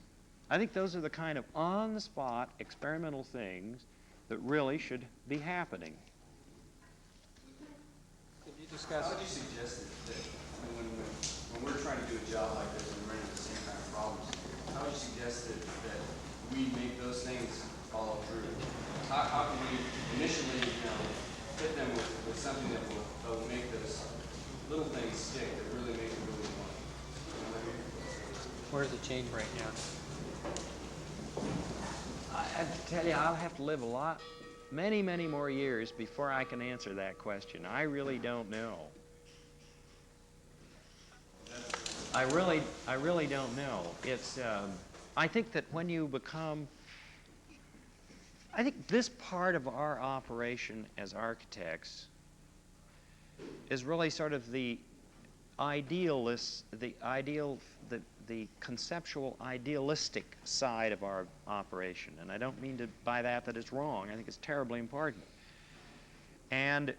I think those are the kind of on-the-spot experimental things that really should be happening. Could you discuss? How would you suggest that when we're trying to do a job like this and we're running into the same kind of problems, how would you suggest that we make those things follow through? How can we initially, hit them with something that will make those little things stick, that really make them really fun? Where's the change right now? I tell you, I'll have to live many more years before I can answer that question. I really don't know. I really don't know. It's, I think that when you become, I think this part of our operation as architects is really sort of the conceptual idealistic side of our operation. And I don't mean by that it's wrong. I think it's terribly important. And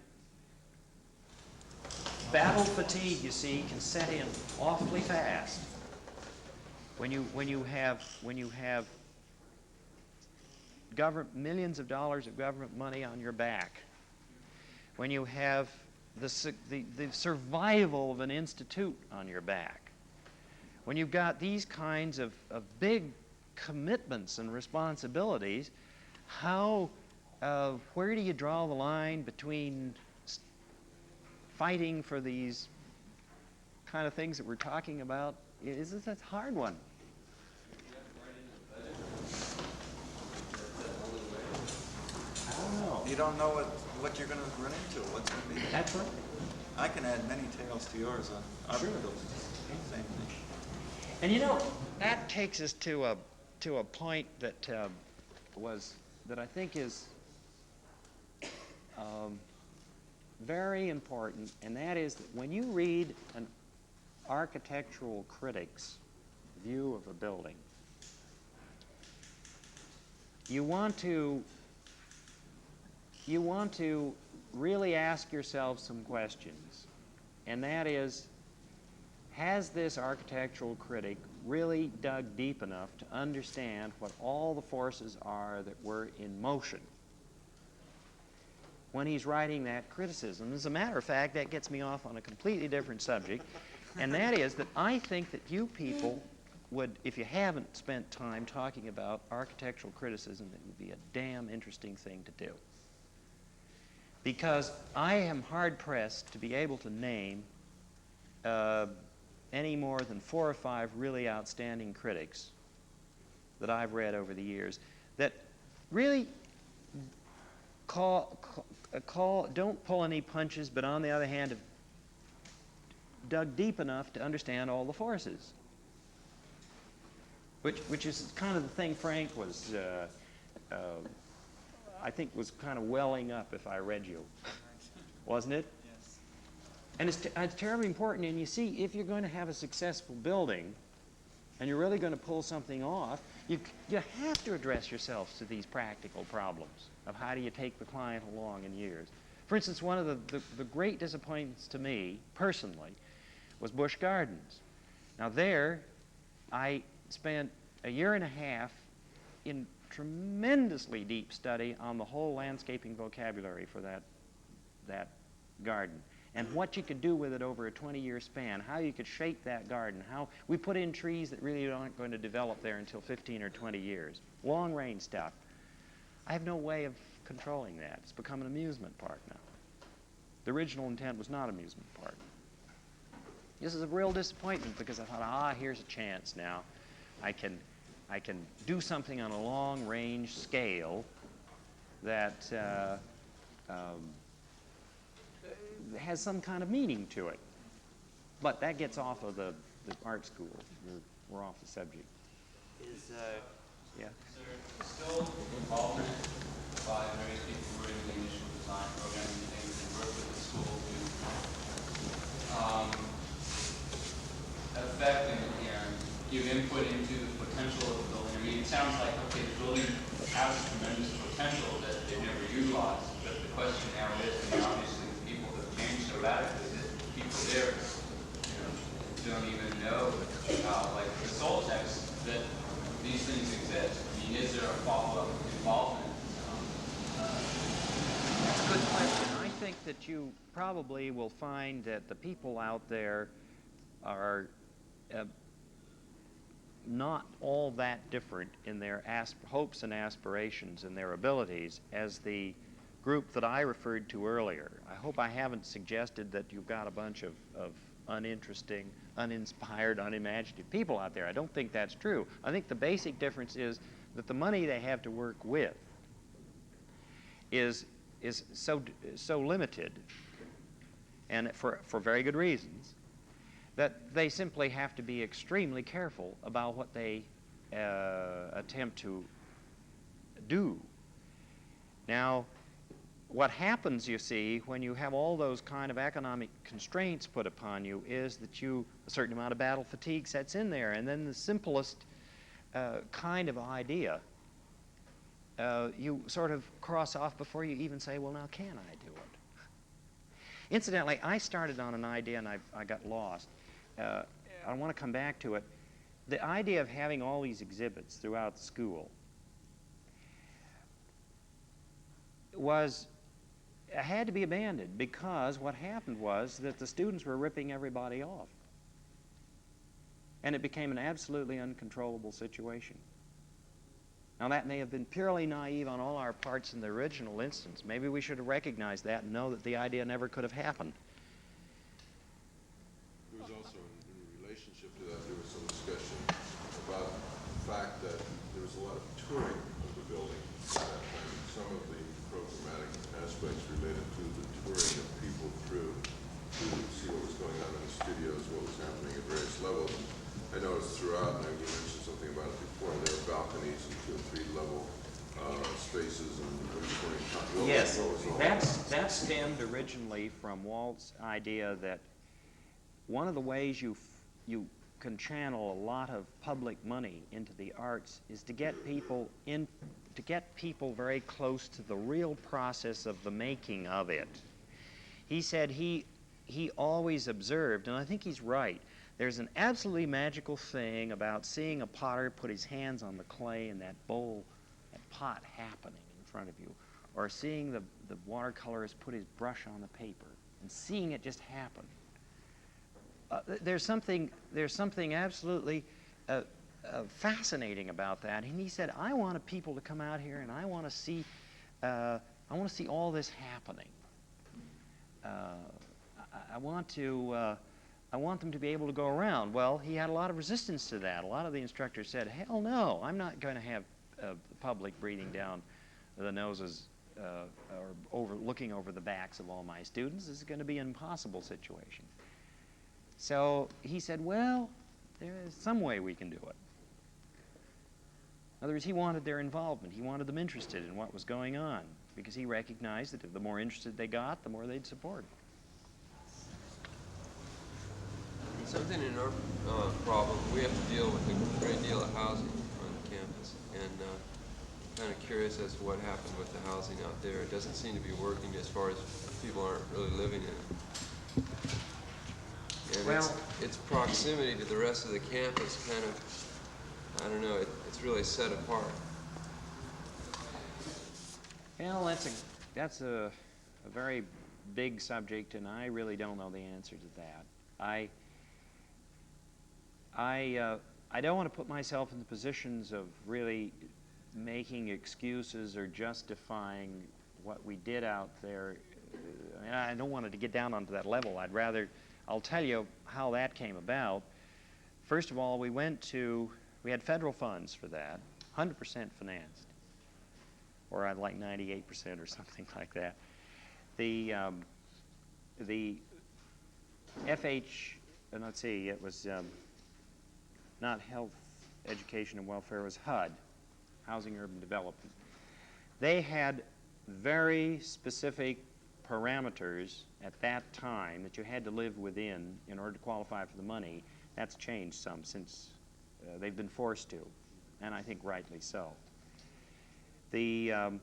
battle fatigue, you see, can set in awfully fast when you have millions of dollars of government money on your back, when you have the survival of an institute on your back, when you've got these kinds of big commitments and responsibilities. Where do you draw the line between fighting for these kind of things that we're talking about? It's a hard one. I don't know. You don't know what you're going to run into, what's going to be. That's right. I can add many tales to yours on other buildings. Same thing. And that takes us to a point that I think is very important, and that is that when you read an architectural critic's view of a building, you want to really ask yourself some questions, and that is, has this architectural critic really dug deep enough to understand what all the forces are that were in motion when he's writing that criticism? As a matter of fact, that gets me off on a completely different subject, and that is that I think that you people would, if you haven't spent time talking about architectural criticism, it would be a damn interesting thing to do. Because I am hard-pressed to be able to name any more than 4 or 5 really outstanding critics that I've read over the years that really don't pull any punches, but on the other hand have dug deep enough to understand all the forces. Which is kind of the thing Frank was, I think, was kind of welling up if I read you, wasn't it? Yes. And it's terribly important. And you see, if you're going to have a successful building, and you're really going to pull something off, you have to address yourselves to these practical problems of how do you take the client along in years. For instance, one of the great disappointments to me, personally, was Busch Gardens. Now there, I spent a year and a half in tremendously deep study on the whole landscaping vocabulary for that garden, and what you could do with it over a 20-year span, how you could shape that garden, how we put in trees that really aren't going to develop there until 15 or 20 years. Long-range stuff. I have no way of controlling that. It's become an amusement park now. The original intent was not amusement park. This is a real disappointment because I thought, here's a chance now. I I can do something on a long-range scale that has some kind of meaning to it. But that gets off of the art school. We're off the subject. Yeah. Is there still involvement by various people who are in the initial design program and things and work with the school to affect and give input into the potential of the building? I mean, it sounds like, okay, the building has tremendous potential that they've never utilized, but the question now is, I mean, obviously the people have changed so radically that the people there, don't even know, like the soul text, that these things exist. I mean, is there a follow-up involvement? That's a good question. I think that you probably will find that the people out there are not all that different in their hopes and aspirations and their abilities as the group that I referred to earlier. I hope I haven't suggested that you've got a bunch of uninteresting, uninspired, unimaginative people out there. I don't think that's true. I think the basic difference is that the money they have to work with is so limited, and for very good reasons, that they simply have to be extremely careful about what they attempt to do. Now, what happens, you see, when you have all those kind of economic constraints put upon you is that a certain amount of battle fatigue sets in there, and then the simplest kind of idea you sort of cross off before you even say, well, now can I do it? Incidentally, I started on an idea and I got lost. I want to come back to it. The idea of having all these exhibits throughout the school had to be abandoned because what happened was that the students were ripping everybody off. And it became an absolutely uncontrollable situation. Now, that may have been purely naive on all our parts in the original instance. Maybe we should have recognized that and know that the idea never could have happened. There was also, in relationship to that, there was some discussion about the fact that there was a lot of touring of the building at that time. Some of the programmatic aspects related to the touring of people through to see what was going on in the studios, what was happening at various levels. I noticed throughout, and you mentioned something about it before, there are balconies and 2 and 3 level spaces and touring. Yes, that stemmed originally from Walt's idea that one of the ways you can channel a lot of public money into the arts is to get people very close to the real process of the making of it. He said he always observed, and I think he's right, there's an absolutely magical thing about seeing a potter put his hands on the clay in that bowl, that pot happening in front of you, or seeing the watercolorist put his brush on the paper and seeing it just happen. There's something absolutely fascinating about that. And he said, I want people to come out here and I want to see all this happening. I want them to be able to go around. Well, he had a lot of resistance to that. A lot of the instructors said, hell no, I'm not going to have the public breathing down the noses or looking over the backs of all my students. This is going to be an impossible situation. So he said, well, there is some way we can do it. In other words, he wanted their involvement. He wanted them interested in what was going on because he recognized that the more interested they got, the more they'd support. Something in our problem, we have to deal with a great deal of housing on campus, and kind of curious as to what happened with the housing out there. It doesn't seem to be working as far as people aren't really living in it. And Well, its proximity to the rest of the campus kind of, I don't know, it's really set apart. Well, that's a very big subject, and I really don't know the answer to that. I don't want to put myself in the positions of really making excuses or justifying what we did out there. I mean, I don't want it to get down onto that level. I'll tell you how that came about. First of all, we went to We had federal funds for that, 100% financed, or I'd like 98% or something like that. The let's see, it was not Health, Education, and Welfare, it was HUD, Housing Urban Development. They had very specific parameters at that time that you had to live within in order to qualify for the money. That's changed some since they've been forced to, and I think rightly so. Of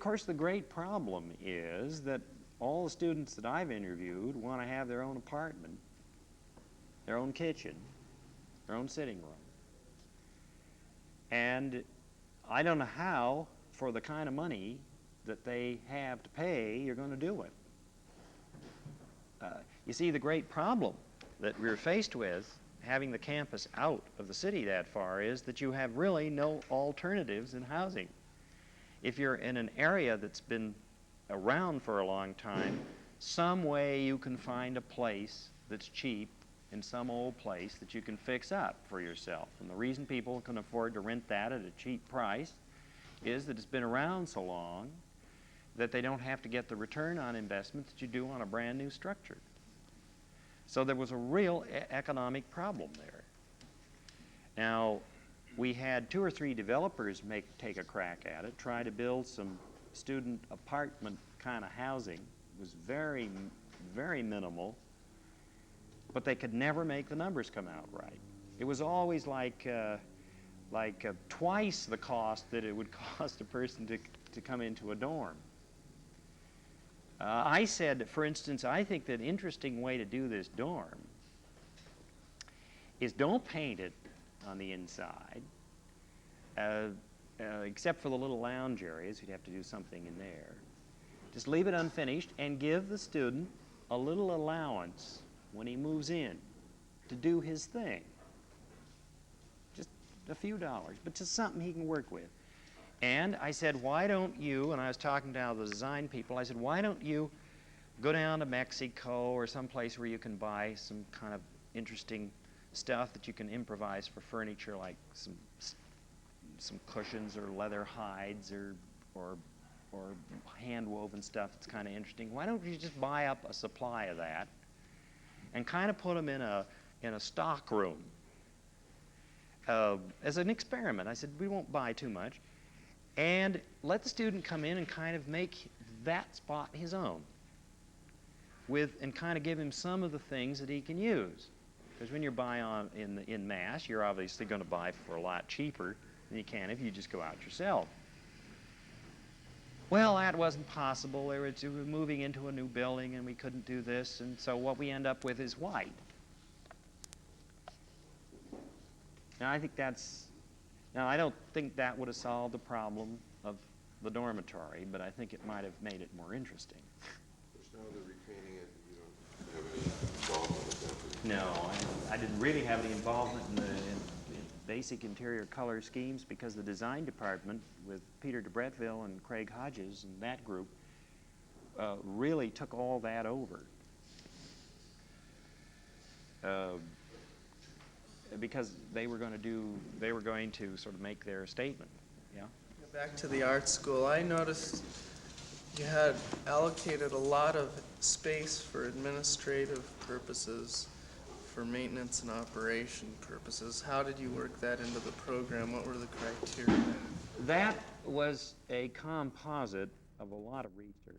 course, the great problem is that all the students that I've interviewed want to have their own apartment, their own kitchen, their own sitting room. And I don't know how, for the kind of money that they have to pay, you're going to do it. You see, the great problem that we're faced with, having the campus out of the city that far, is that you have really no alternatives in housing. If you're in an area that's been around for a long time, some way you can find a place that's cheap in some old place that you can fix up for yourself. And the reason people can afford to rent that at a cheap price is that it's been around so long that they don't have to get the return on investment that you do on a brand new structure. So there was a real economic problem there. Now, we had 2 or 3 developers take a crack at it, try to build some student apartment kind of housing. It was very, very minimal, but they could never make the numbers come out right. It was always like twice the cost that it would cost a person to come into a dorm. I said, for instance, I think that an interesting way to do this dorm is don't paint it on the inside, except for the little lounge areas. You'd have to do something in there. Just leave it unfinished and give the student a little allowance when he moves in to do his thing. Just a few dollars, but just something he can work with. And I said, why don't you, and I was talking to the design people, I said, why don't you go down to Mexico or someplace where you can buy some kind of interesting stuff that you can improvise for furniture, like some cushions or leather hides or hand-woven stuff that's kind of interesting. Why don't you just buy up a supply of that and kind of put them in a stock room as an experiment? I said, we won't buy too much. And let the student come in and kind of make that spot his own and kind of give him some of the things that he can use. Because when you're buying in mass, you're obviously going to buy for a lot cheaper than you can if you just go out yourself. Well, that wasn't possible. We were moving into a new building and we couldn't do this, and so what we end up with is white. Now, I don't think that would have solved the problem of the dormitory, but I think it might have made it more interesting. Just now they're repainting it, you don't have any involvement with that? No, I didn't really have any involvement in basic interior color schemes because the design department with Peter DeBretteville and Craig Hodges and that group really took all that over. Because they were going to sort of make their statement. Yeah. Back to the art school, I noticed you had allocated a lot of space for administrative purposes, for maintenance and operation purposes. How did you work that into the program? What were the criteria? That was a composite of a lot of research.